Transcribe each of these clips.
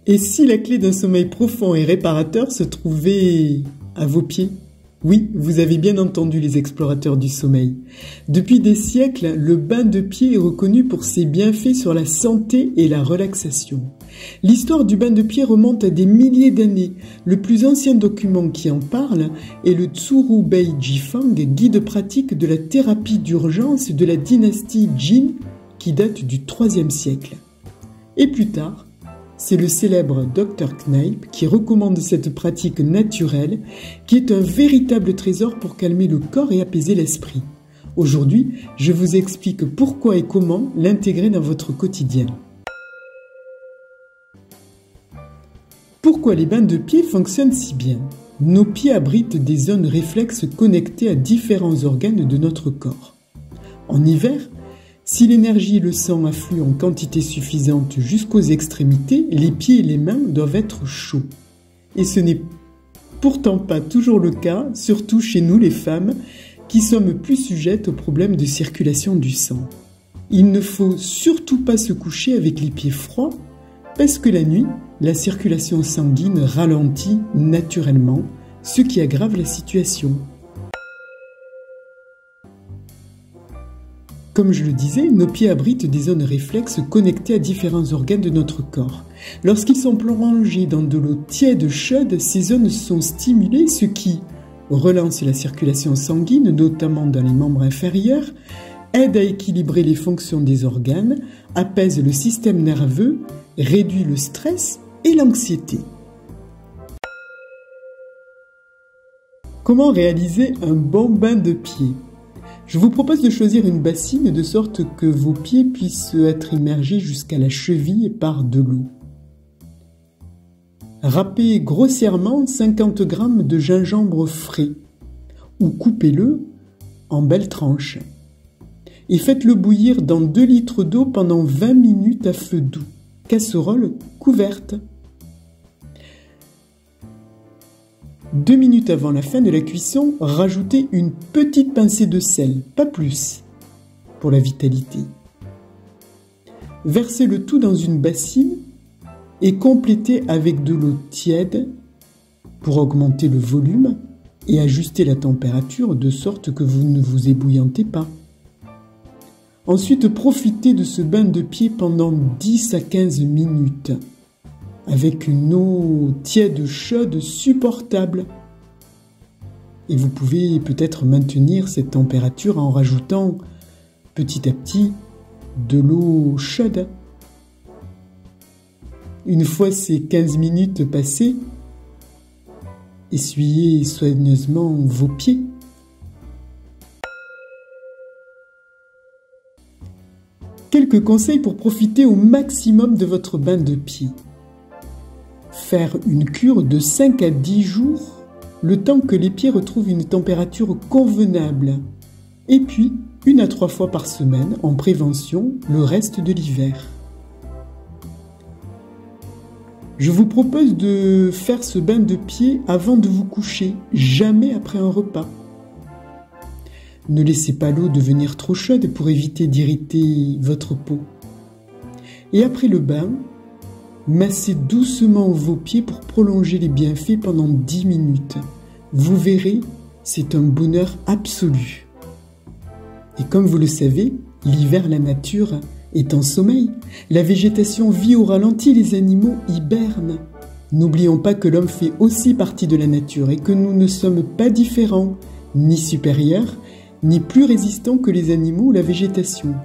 Et si la clé d'un sommeil profond et réparateur se trouvait à vos pieds? Oui, vous avez bien entendu les explorateurs du sommeil. Depuis des siècles, le bain de pied est reconnu pour ses bienfaits sur la santé et la relaxation. L'histoire du bain de pied remonte à des milliers d'années. Le plus ancien document qui en parle est le Tsuru Bei Jifang, guide pratique de la thérapie d'urgence de la dynastie Jin, qui date du IIIe siècle. Et plus tard, c'est le célèbre Dr Kneip qui recommande cette pratique naturelle qui est un véritable trésor pour calmer le corps et apaiser l'esprit. Aujourd'hui, je vous explique pourquoi et comment l'intégrer dans votre quotidien. Pourquoi les bains de pieds fonctionnent si bien? Nos pieds abritent des zones réflexes connectées à différents organes de notre corps. En hiver, si l'énergie et le sang affluent en quantité suffisante jusqu'aux extrémités, les pieds et les mains doivent être chauds. Et ce n'est pourtant pas toujours le cas, surtout chez nous les femmes, qui sommes plus sujettes aux problèmes de circulation du sang. Il ne faut surtout pas se coucher avec les pieds froids, parce que la nuit, la circulation sanguine ralentit naturellement, ce qui aggrave la situation. Comme je le disais, nos pieds abritent des zones réflexes connectées à différents organes de notre corps. Lorsqu'ils sont plongés dans de l'eau tiède chaude, ces zones sont stimulées, ce qui relance la circulation sanguine, notamment dans les membres inférieurs, aide à équilibrer les fonctions des organes, apaise le système nerveux, réduit le stress et l'anxiété. Comment réaliser un bon bain de pied? Je vous propose de choisir une bassine de sorte que vos pieds puissent être immergés jusqu'à la cheville par de l'eau. Râpez grossièrement 50 g de gingembre frais ou coupez-le en belles tranches et faites-le bouillir dans 2 litres d'eau pendant 20 minutes à feu doux, casserole couverte. 2 minutes avant la fin de la cuisson, rajoutez une petite pincée de sel, pas plus, pour la vitalité. Versez le tout dans une bassine et complétez avec de l'eau tiède pour augmenter le volume et ajuster la température de sorte que vous ne vous ébouillantez pas. Ensuite, profitez de ce bain de pied pendant 10 à 15 minutes. Avec une eau tiède chaude supportable. Et vous pouvez peut-être maintenir cette température en rajoutant petit à petit de l'eau chaude. Une fois ces 15 minutes passées, essuyez soigneusement vos pieds. Quelques conseils pour profiter au maximum de votre bain de pied. Faire une cure de 5 à 10 jours, le temps que les pieds retrouvent une température convenable. Et puis, 1 à 3 fois par semaine, en prévention, le reste de l'hiver. Je vous propose de faire ce bain de pied avant de vous coucher, jamais après un repas. Ne laissez pas l'eau devenir trop chaude pour éviter d'irriter votre peau. Et après le bain, massez doucement vos pieds pour prolonger les bienfaits pendant 10 minutes. Vous verrez, c'est un bonheur absolu. Et comme vous le savez, l'hiver, la nature est en sommeil. La végétation vit au ralenti, les animaux hibernent. N'oublions pas que l'homme fait aussi partie de la nature et que nous ne sommes pas différents, ni supérieurs, ni plus résistants que les animaux ou la végétation.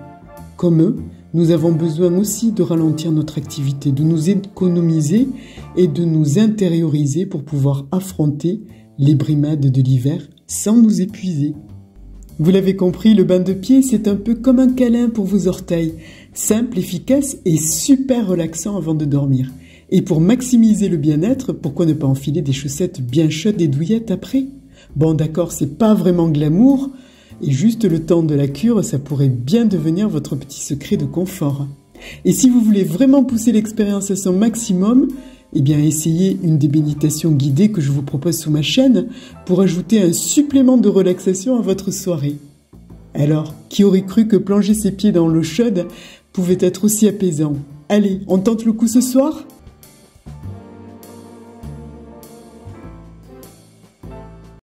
Comme eux, nous avons besoin aussi de ralentir notre activité, de nous économiser et de nous intérioriser pour pouvoir affronter les brimades de l'hiver sans nous épuiser. Vous l'avez compris, le bain de pied, c'est un peu comme un câlin pour vos orteils. Simple, efficace et super relaxant avant de dormir. Et pour maximiser le bien-être, pourquoi ne pas enfiler des chaussettes bien chaudes et douillettes après? Bon d'accord, c'est pas vraiment glamour, et juste le temps de la cure, ça pourrait bien devenir votre petit secret de confort. Et si vous voulez vraiment pousser l'expérience à son maximum, eh bien essayez une des méditations guidées que je vous propose sur ma chaîne pour ajouter un supplément de relaxation à votre soirée. Alors, qui aurait cru que plonger ses pieds dans l'eau chaude pouvait être aussi apaisant? Allez, on tente le coup ce soir ?